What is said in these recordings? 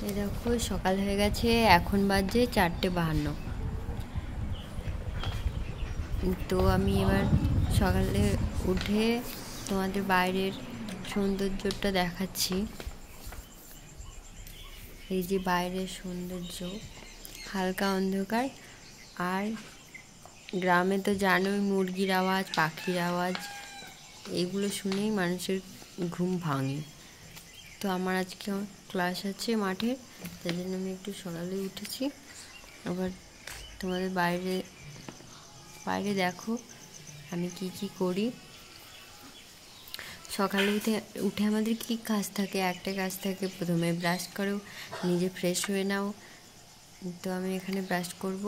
এই দেখো সকাল হয়ে গেছে, এখন বাজে 4:52। তো আমি এবার সকালে উঠে তোমাদের বাইরের সৌন্দর্যটা দেখাচ্ছি। এই যে বাইরের সৌন্দর্য, হালকা অন্ধকার। আর গ্রামে তো জানোই মুরগির আওয়াজ, পাখির আওয়াজ, এগুলো শুনেই মানুষের ঘুম ভাঙে। তো আমার আজকে ক্লাস আছে মাঠে, তাই জন্য আমি একটু সকালে উঠেছি। আবার তোমাদের বাইরে দেখো আমি কি করি। সকালে উঠে আমাদের কি কাজ থাকে? একটা কাজ থাকে, প্রথমে ব্রাশ করো, নিজে ফ্রেশ হয়ে নাও। তো আমি এখানে ব্রাশ করব।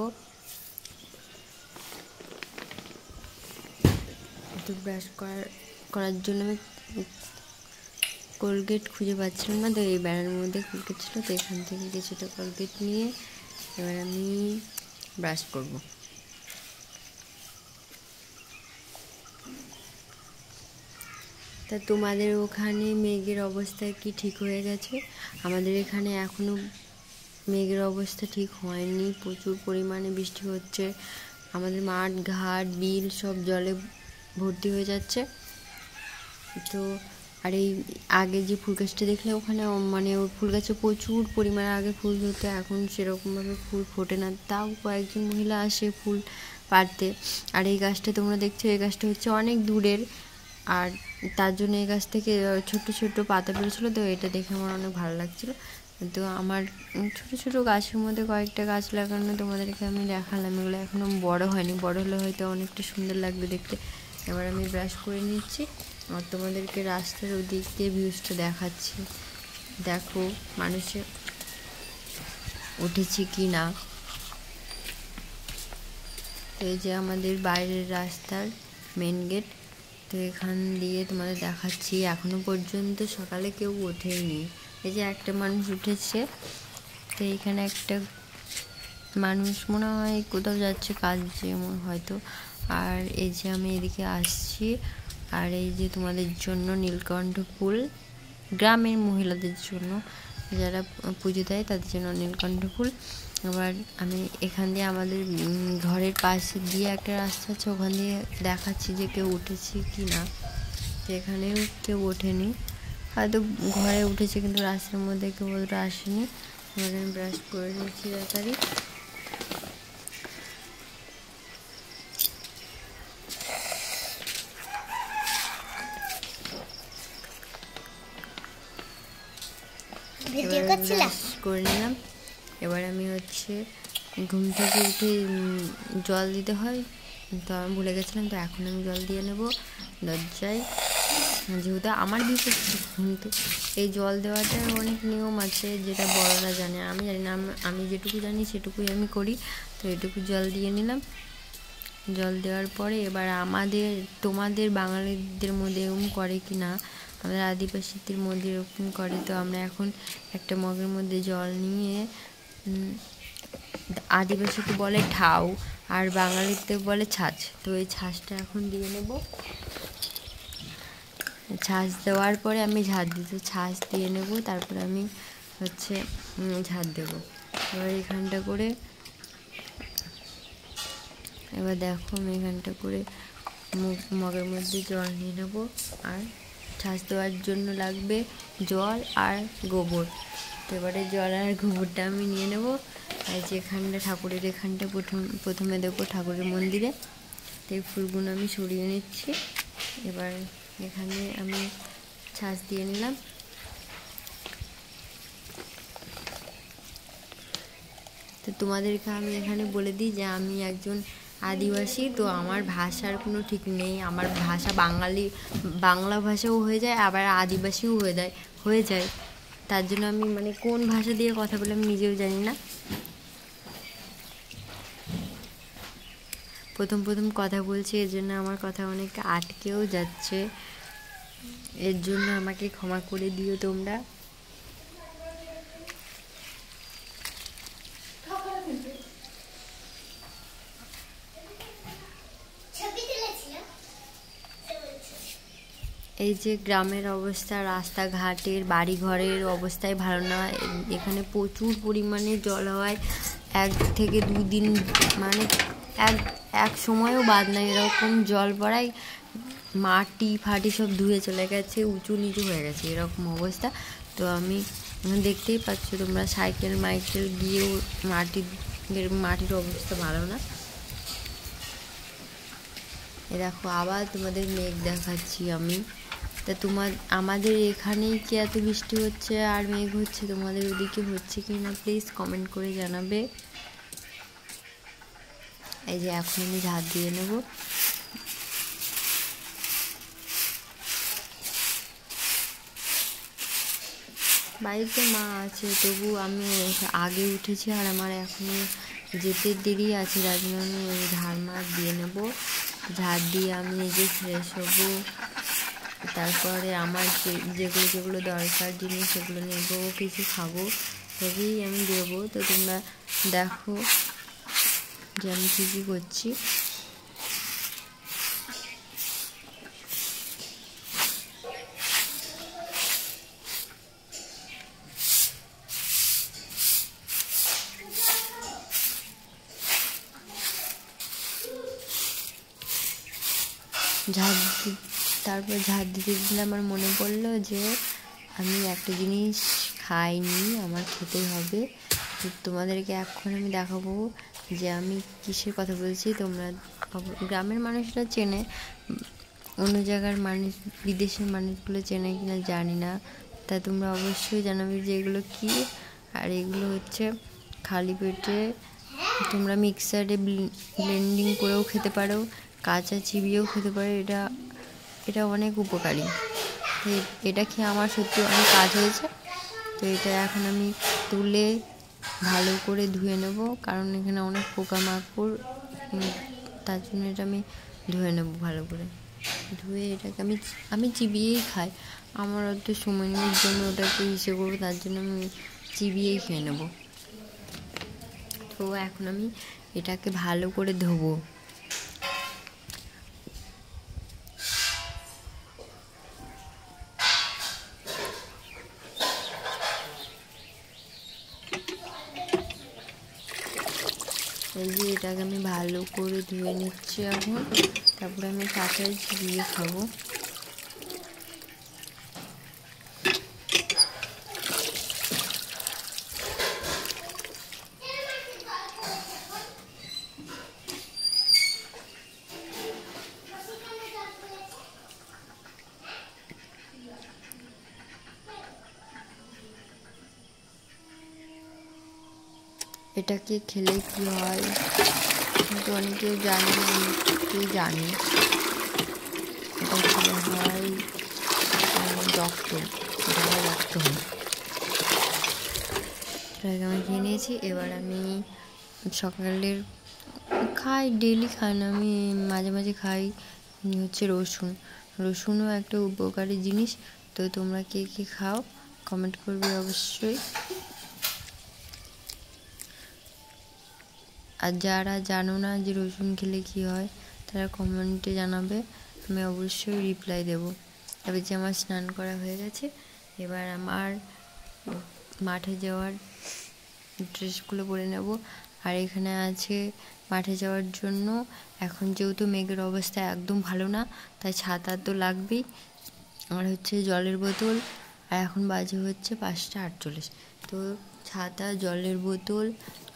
তো ব্রাশ করার জন্য আমি কোলগেট খুঁজে পাচ্ছিলাম না, তো এই ব্যানার মধ্যে কোলগেট ছিল, তো এখান থেকে কিছুটা কোলগেট নিয়ে এবার আমি ব্রাশ করব। তা তোমাদের ওখানে মেঘের অবস্থা কি ঠিক হয়ে গেছে? আমাদের এখানে এখনও মেঘের অবস্থা ঠিক হয়নি, প্রচুর পরিমাণে বৃষ্টি হচ্ছে। আমাদের মাঠ ঘাট বিল সব জলে ভর্তি হয়ে যাচ্ছে। তো আর এই আগে যে ফুল গাছটা দেখলে ওখানে, মানে ওই ফুল গাছে প্রচুর পরিমাণে আগে ফুল হতো, এখন সেরকমভাবে ফুল ফোটে না। তাও কয়েকজন মহিলা আসে ফুল পাড়তে। আর এই গাছটা তোমরা দেখছো, এই গাছটা হচ্ছে অনেক দূরের, আর তার জন্য এই গাছ থেকে ছোট ছোট পাতা বেরোছিলো। তো এটা দেখে আমার অনেক ভালো লাগছিলো। তো আমার ছোট ছোট গাছের মধ্যে কয়েকটা গাছ লাগানো তোমাদেরকে আমি দেখালাম। এগুলো এখনও বড় হয়নি, বড় হলে হয়তো অনেকটা সুন্দর লাগবে দেখতে। এবার আমি ব্রাশ করে নিচ্ছি আর তোমাদেরকে রাস্তার ওদিক দিয়ে ভিউজটা দেখাচ্ছি। দেখো মানুষে উঠেছে কি না। তো এই যে আমাদের বাইরের রাস্তার মেন গেট, তো এখান দিয়ে তোমাদের দেখাচ্ছি। এখনো পর্যন্ত সকালে কেউ ওঠেনি। এই যে একটা মানুষ উঠেছে, তো এইখানে একটা মানুষ মনে হয় কোথাও যাচ্ছে কাজে হয়তো। আর এই যে আমি এদিকে আসছি, আর এই যে তোমাদের জন্য নীলকণ্ঠ ফুল, গ্রামের মহিলাদের জন্য যারা পুজো দেয় তাদের জন্য নীলকণ্ঠ ফুল। এবার আমি এখান দিয়ে আমাদের ঘরের পাশে দিয়ে একটা রাস্তা আছে, ওখান দিয়ে দেখাচ্ছি যে কেউ উঠেছে কি না। এখানেও কেউ ওঠেনি, হয়তো ঘরে উঠেছে কিন্তু রাস্তার মধ্যে কেউ ওরা আসেনি। এবার আমি ব্রাশ করে নিচ্ছি তাড়াতাড়ি। ব্রাশ করে নিলাম। এবার আমি হচ্ছে ঘুম থেকে উঠে জল দিতে হয়, তো আমি ভুলে গেছিলাম, তো এখন আমি জল দিয়ে নেব দরজায়। যেহেতু আমার ভিতরে, কিন্তু এই জল দেওয়াটার অনেক নিয়ম আছে যেটা বড়রা জানে, আমি জানি না। আমি যেটুকু জানি সেটুকুই আমি করি। তো এটুকু জল দিয়ে নিলাম। জল দেওয়ার পরে এবার তোমাদের বাঙালিদের মধ্যে এরকম করে কি না, আমাদের আদিবাসীদের মধ্যে এরকম করে। তো আমরা এখন একটা মগের মধ্যে জল নিয়ে, আদিবাসীতে বলে ঢাউ আর বাঙালিতে বলে ছাঁচ, তো এই ছাঁচটা এখন দিয়ে নেব। ছাঁচ দেওয়ার পরে আমি ঝাড় দিতে ছাঁচ দিয়ে নেব, তারপরে আমি হচ্ছে ঝাড় দেবো। এবার এখানটা করে, এবার দেখো আমি এখানটা করে মগের মধ্যে জল নিয়ে নেবো। আর ছাঁচ দেওয়ার জন্য লাগবে জল আর গোবর। তো এবারে জল আর গোবরটা আমি নিয়ে নেব। আর যেখানটা ঠাকুরের এখানটা প্রথমে দেবো ঠাকুরের মন্দিরে। তো এই ফুলগুলো আমি সরিয়ে নিচ্ছি। এবার এখানে আমি ছাঁচ দিয়ে নিলাম। তো তোমাদেরকে আমি এখানে বলে দিই যে আমি একজন আদিবাসী, তো আমার ভাষার কোনো ঠিক নেই। আমার ভাষা বাংলা ভাষাও হয়ে যায়, আবার আদিবাসীও হয়ে যায়। তার জন্য আমি মানে কোন ভাষা দিয়ে কথা বলে আমি নিজেও জানি না। প্রথম কথা বলছি, এর জন্য আমার কথা অনেক আটকেও যাচ্ছে, এর জন্য আমাকে ক্ষমা করে দিও তোমরা। এই যে গ্রামের অবস্থা, রাস্তাঘাটের বাড়িঘরের অবস্থাই ভালো না। এখানে প্রচুর পরিমাণে জল হয়, 1 থেকে 2 দিন মানে এক সময়ও বাদ নাই এরকম জল পড়ায়। মাটি ফাটি সব ধুয়ে চলে গেছে, উঁচু নিচু হয়ে গেছে এরকম অবস্থা। তো আমি দেখতেই পাচ্ছ তোমরা, সাইকেল গিয়েও মাটির অবস্থা ভালো না। এ দেখো আবার তোমাদের মেঘ দেখাচ্ছি আমি। তা আমাদের এখানেই কি এত বৃষ্টি হচ্ছে আর মেঘ হচ্ছে, তোমাদের ওদিকে হচ্ছে কি না প্লিজ কমেন্ট করে জানাবে। এই যে এখন আমি ঝাড় দিয়ে নেব। বাড়িতে মা আছে, তবু আমি আগে উঠেছি আর আমার এখনো যেতে দেরি আছে, যার জন্য আমি ওই ঝাড় দিয়ে নেব। ঝাড় দিয়ে আমি নিজে ফ্রেশ হবো, তারপরে আমার যেগুলো দরকার জিনিস সেগুলো নেব, কিছু খাবো, সবই আমি দেবো। তো তোমরা দেখো যে আমি কী কী করছি। তারপর ঝাড় দিতে দিলে আমার মনে পড়লো যে আমি একটা জিনিস খাইনি, আমার খেতেই হবে। তোমাদেরকে এখন আমি দেখাবো যে আমি কিসের কথা বলছি। তোমরা গ্রামের মানুষরা চেনে, অন্য জায়গার মানুষ, বিদেশের মানুষগুলো চেনে কিনা জানি না। তা তোমরা অবশ্যই জানাবে যে এগুলো কী। আর এগুলো হচ্ছে খালি পেটে তোমরা মিক্সারে ব্লেন্ডিং করেও খেতে পারো, কাঁচা চিবিয়েও খেতে পারো। এটা অনেক উপকারী। এটা খেয়ে আমার সত্যি অনেক কাজ হয়েছে। তো এটা এখন আমি তুলে ভালো করে ধুয়ে নেব, কারণ এখানে অনেক পোকামাকড়, তার জন্য এটা আমি ধুয়ে নেব ভালো করে। ধুয়ে এটাকে আমি চিবিয়েই খাই, আমার অত সময় নেই জন্য ওটাকে ইসে করবো, তার জন্য আমি চিবিয়েই খেয়ে নেব। তো এখন আমি এটাকে ভালো করে ধোবো। এই যে এটাকে আমি ভালো করে ধুয়ে নিচ্ছি এখন, তারপরে আমি কাঁচায় চিবিয়ে খাবো। এটাকে খেলে কি হয় কিন্তু অনেকেও জানে না, অনেকেই জানি। এটা খেলে হয় রক্ত হয়। এটাকে আমি খেয়ে নিয়েছি। এবার আমি সকালের ডেইলি খাই না, আমি মাঝে মাঝে খাই হচ্ছে রসুনও একটা উপকারী জিনিস। তো তোমরা কে কে খাও কমেন্ট করবে অবশ্যই। আর যারা জানো না যে রসুন খেলে কী হয়, তারা কমেন্টে জানাবে, আমি অবশ্যই রিপ্লাই দেব। তবে যে আমার স্নান করা হয়ে গেছে, এবার আমার মাঠে যাওয়ার ড্রেসগুলো পরে নেব। আর এখানে আছে মাঠে যাওয়ার জন্য, এখন যেহেতু মেঘের অবস্থা একদম ভালো না, তাই ছাতা তো লাগবেই। আর হচ্ছে জলের বোতল, আর এখন বাজে হচ্ছে 5:48। তো ছাতা, জলের বোতল,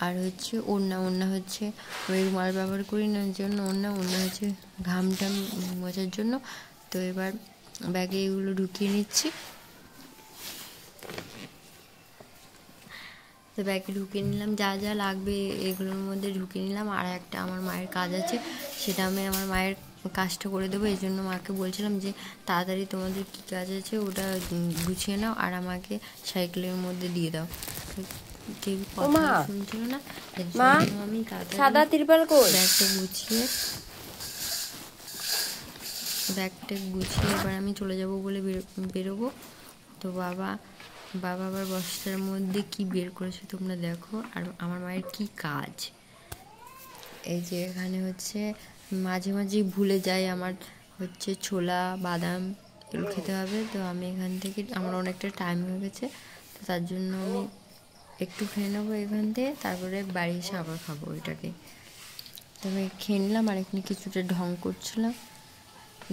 আর হচ্ছে ওড়না হচ্ছে ওই মাল ব্যবহার করি না জন্য ওড়না হচ্ছে ঘামটা মোছার জন্য। তো এবার ব্যাগে এগুলো ঢুকিয়ে নিচ্ছি। তো ব্যাগে ঢুকিয়ে নিলাম, যা যা লাগবে এগুলোর মধ্যে ঢুকিয়ে নিলাম। আর একটা আমার মায়ের কাজ আছে, সেটা আমি আমার মায়ের কাজটা করে দেবো। এই জন্য মাকে বলছিলাম যে তাড়াতাড়ি তোমাদের কী কাজ আছে ওটা গুছিয়ে নাও আর আমাকে সাইকেলের মধ্যে দিয়ে দাও। কেউ কথা শুনছিল না, এর জন্য আমি সাদা তিরপাল কই ব্যাগটা গুছিয়ে এবার আমি চলে যাব বলে বেরোবো। তো বাবা আবার বস্তার মধ্যে কি বের করেছে তোমরা দেখো। আর আমার মায়ের কি কাজ, এই যে এখানে হচ্ছে মাঝে মাঝে ভুলে যাই, আমার হচ্ছে ছোলা বাদাম তেল খেতে হবে। তো আমি এখান থেকে আমার অনেকটা টাইম হয়ে গেছে, তো তার জন্য আমি একটু খেয়ে নেবো এখান থেকে, তারপরে বাড়ি এসে আবার খাবো এটাকে। তো আমি খেয়ে নিলাম আর এখানে কিছুটা ঢং করছিলাম,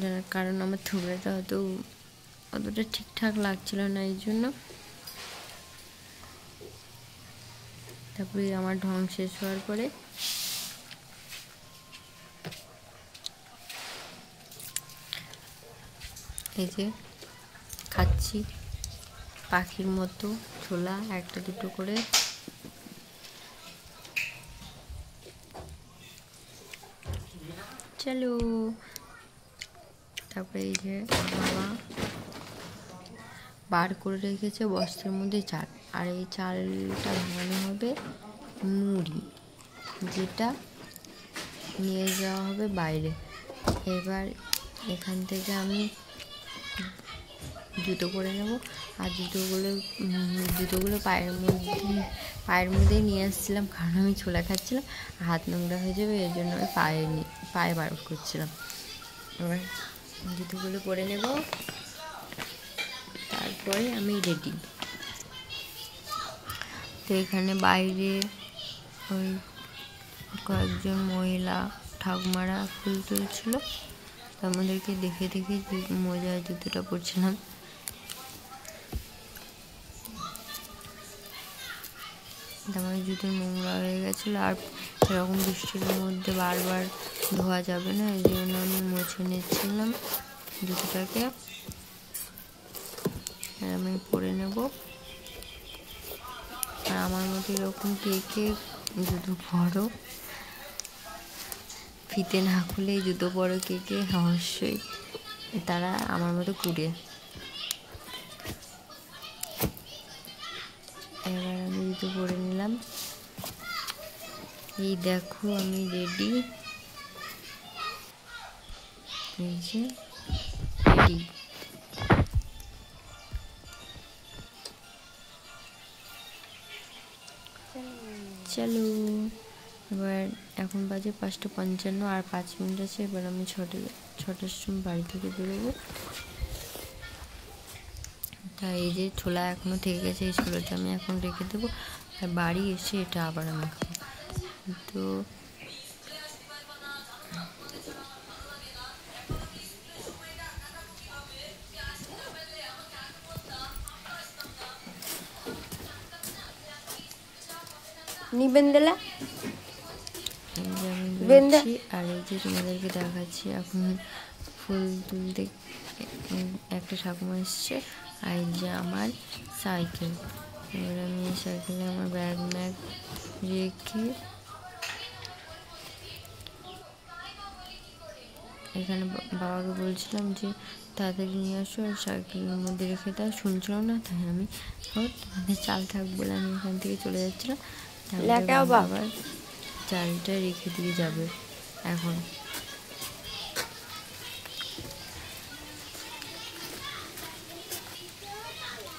যার কারণ আমার থুবড়াটা অতটা ঠিকঠাক লাগছিল না, এই জন্য। তারপরে আমার ঢং শেষ হওয়ার পরে এই যে খাচ্ছি পাখির মতো ছোলা, একটা দুটো করে। চলো, তারপরে এই যে বাবা বার করে রেখেছে বস্তার মধ্যে চাল, আর এই চালটা ভাঙানো হবে মুড়ি, যেটা নিয়ে যাওয়া হবে বাইরে। এবার এখান থেকে আমি জুতো পরে নেব, আর জুতোগুলো পায়ের মধ্যেই নিয়ে আসছিলাম, কারণ আমি ছোলা খাচ্ছিলাম, হাত নোংরা হয়ে যাবে, এর জন্য আমি পায়ে বার করছিলাম। এবার জুতোগুলো পরে নেব, তারপরে আমি রেডি। তো এখানে বাইরে ওই কয়েকজন মহিলা ঠাকুমারা ফুল তুলছিল, তো আমাদেরকে দেখে দেখে মজার জুতোটা পরছিলাম। আমার জুতো নোংরা হয়ে গেছিলো, আর এরকম বৃষ্টির মধ্যে বারবার ধোয়া যাবে না, এই জন্য আমি মুছে নিচ্ছিলাম জুতোটাকে। আমি পরে নেব, আর আমার মতো এরকম কে জুতো পরো, ফিতে না খুলে জুতো পরো কে অবশ্যই তারা আমার মতো কুড়ে। এবার আমি জুতো পরে নিলাম, এই দেখো আমি রেডি, এই যে রেডি। চলো, এবার এখন বাজে 5:55, আর 5 মিনিট আছে। এবার আমি 6টার সময় বাড়ি থেকে বেরোবো। তাই এই যে ছোলা এখনো থেকে গেছে, এই ছোলাটা আমি এখন রেখে দেবো, আর বাড়ি এসে এটা আবার আমি খাবো। তো নিবেন দিলা আর এই যে তোমাদেরকে দেখাচ্ছি, এখন ফুল তুলতে একটা ঠাকুমা এসছে, আর এই যে আমার সাইকেল। এবার আমি এই সাইকেলে আমার ব্যাগ রেখে এখানে বাবাকে বলছিলাম যে তাড়াতাড়ি নিয়ে আসো, আর সাইকেলের মধ্যে রেখে দাও, শুনছিল না, তাই আমি তোমাদের চাল থাকবো বলে আমি এখান থেকে চলে যাচ্ছিলাম। বাবা চালটা রেখে দিয়ে যাবে এখন।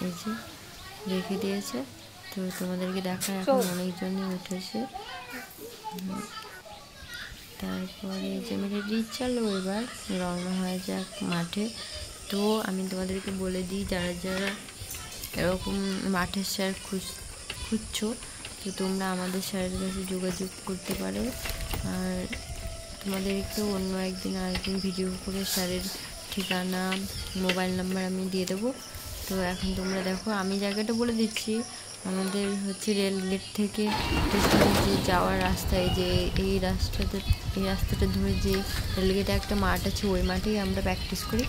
এই যে রেখে দিয়েছে, তো তোমাদেরকে দেখা, এখন অনেকজনই উঠেছে। তারপরে যে আমি রেডি, চলো এবার রওনা হয়ে যাক মাঠে। তো আমি তোমাদেরকে বলে দিই, যারা যারা এরকম মাঠের স্যার খুঁজছো, তো তোমরা আমাদের স্যারের কাছে যোগাযোগ করতে পারো, আর তোমাদেরকেও অন্য একদিন আরেকদিন ভিডিও করে স্যারের ঠিকানা, মোবাইল নাম্বার আমি দিয়ে দেবো। তো এখন তোমরা দেখো, আমি জায়গাটা বলে দিচ্ছি, আমাদের হচ্ছে রেল গেট থেকে যে যাওয়ার রাস্তায়, যে এই রাস্তাটা ধরে যে রেলগেটে একটা মাঠ আছে, ওই মাঠেই আমরা প্র্যাকটিস করি।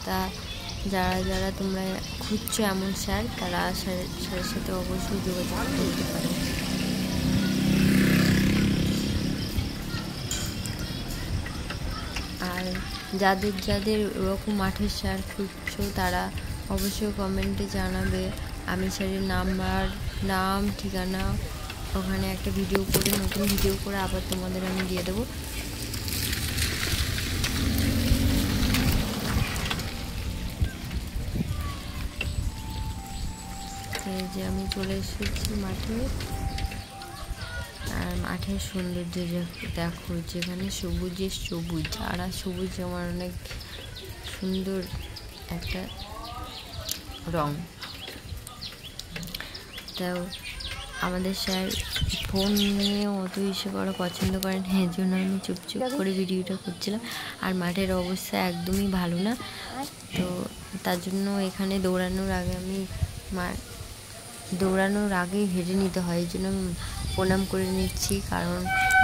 তা যারা যারা তোমরা খুঁজছো এমন স্যার, তারা স্যারের সাথে অবশ্যই যোগাযোগ করতে পারো। আর যাদের যাদের ওরকম মাঠের স্যার খুঁজছো, তারা অবশ্যই কমেন্টে জানাবে, আমি স্যারের নাম ঠিকানা ওখানে একটা নতুন ভিডিও করে আবার তোমাদের আমি দিয়ে দেবো। এই যে আমি চলে এসেছি মাঠে, আর মাঠের সৌন্দর্য দেখো, যেখানে সবুজে সবুজ, আর সবুজ আমার অনেক সুন্দর একটা রং। তাও আমাদের স্যার ফোন নিয়ে অত ইস্যু করা পছন্দ করেন, এর জন্য আমি চুপচুপ করে ভিডিওটা করছিলাম। আর মাঠের অবস্থা একদমই ভালো না, তো তার জন্য এখানে দৌড়ানোর আগেই হেঁটে নিতে হয়, এই জন্য আমি প্রণাম করে নিচ্ছি। কারণ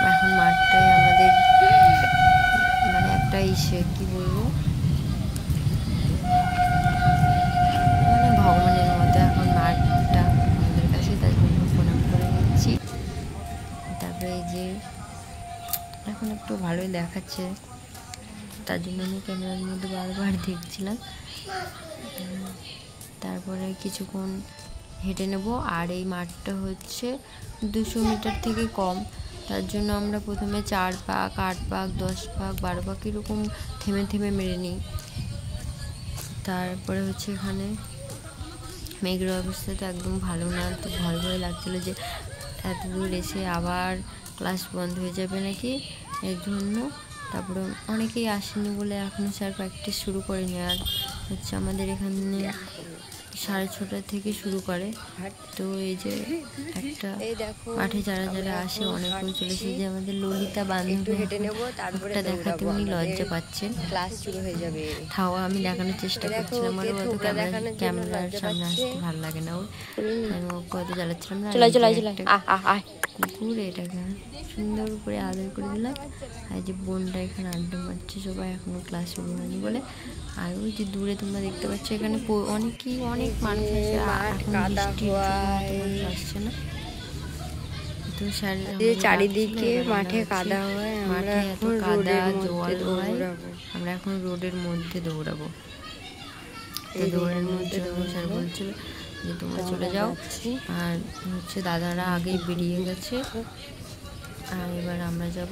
এখন মাঠটাই আমাদের মানে একটা কী বলবো, মানে ভগবানের মতো এখন মাঠটা আমাদের কাছে, তার জন্য প্রণাম করে নিচ্ছি। তারপরে এই যে এখন একটু ভালোই দেখাচ্ছে, তার জন্য আমি ক্যামেরার মধ্যে বারবার দেখছিলাম। তারপরে কিছুক্ষণ হেঁটে নেব। আর এই মাঠটা হচ্ছে 200 মিটার থেকে কম, তার জন্য আমরা প্রথমে 4 পাক, 8 পাক, 10 পাক, 12 পাক এরকম থেমে থেমে মেরে নিই। তারপরে হচ্ছে এখানে মেঘের অবস্থা তো একদম ভালো না, তো ভয় ভয় লাগছিলো যে এত দূর এসে আবার ক্লাস বন্ধ হয়ে যাবে নাকি, এর জন্য। তারপরে অনেকেই আসেনি বলে এখনও স্যার প্র্যাকটিস শুরু করেনি। আর হচ্ছে আমাদের এখানে 6:30 থেকে শুরু করে। তো এই যে একটা মাঠে যারা যারা আসে অনেকেই চলেছে, যে আমাদের ললিতা বান্ধবী, ওটা দেখাতে উনি লজ্জা পাচ্ছেন, ক্লাস শুরু হয়ে যাবে। তাও আমি দেখানোর চেষ্টা করছিলাম, আর ও ক্যামেরার সামনে আসতে ভালো লাগে না, আমি ও কত জ্বালাচ্ছিলাম না। কুকুর, এটাকে সুন্দর করে আদর করে দিলাম। আর যে বোনটা এখানে আড্ডা মারছে, সবাই এখনো ক্লাস শুরু হয়নি বলে। আর ওই যে দূরে তোমরা দেখতে পাচ্ছ, এখানে অনেক মানুষ আছে, আসছে না। তো চারিদিকে মাঠে কাদা হয়, মাঠে এত কাদা জোয়ার হয়, আমরা এখন রোডের মধ্যে দৌড়াবো। তো দৌড়ের মধ্যে স্যার বলছিল যে তোমরা চলে যাও, আর হচ্ছে দাদারা আগেই বেরিয়ে গেছে, আর এবার আমরা যাব।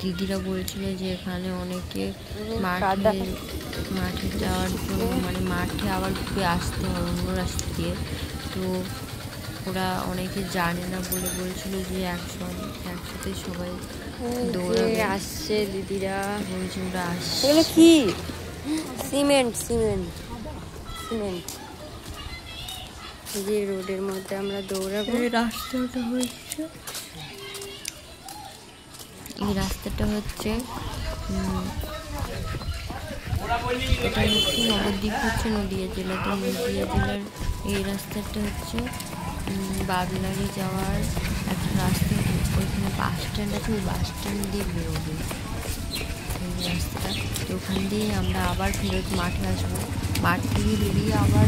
দিদিরা বলছিল যে এখানে অনেকে মাঠে যাওয়ার জন্য, মানে মাঠে আবার ঘুরে আসতে হয় অন্য রাস্তা দিয়ে, তো ওরা অনেকে জানে না বলে বলছিল যে একসাথে সবাই দৌড়াবে। আসছে দিদিরা, বলছে ওরা আসছে। এগুলো কি? সিমেন্ট। যে রোডের মধ্যে আমরা দৌড়াবো, রাস্তাটা হচ্ছে, এই রাস্তাটা হচ্ছে এটা হচ্ছে নবদ্বীপ, হচ্ছে নদিয়া জেলা। তো নদিয়া জেলার এই রাস্তাটা হচ্ছে বাবলারি যাওয়ার একটা রাস্তা, ওইখানে বাস স্ট্যান্ড আছে, ওই বাস স্ট্যান্ড দিয়ে বেরোবে এই রাস্তাটা। তো ওখান দিয়ে আমরা আবার ফেরত মাঠে আসবো, মাঠ থেকে বেরিয়ে আবার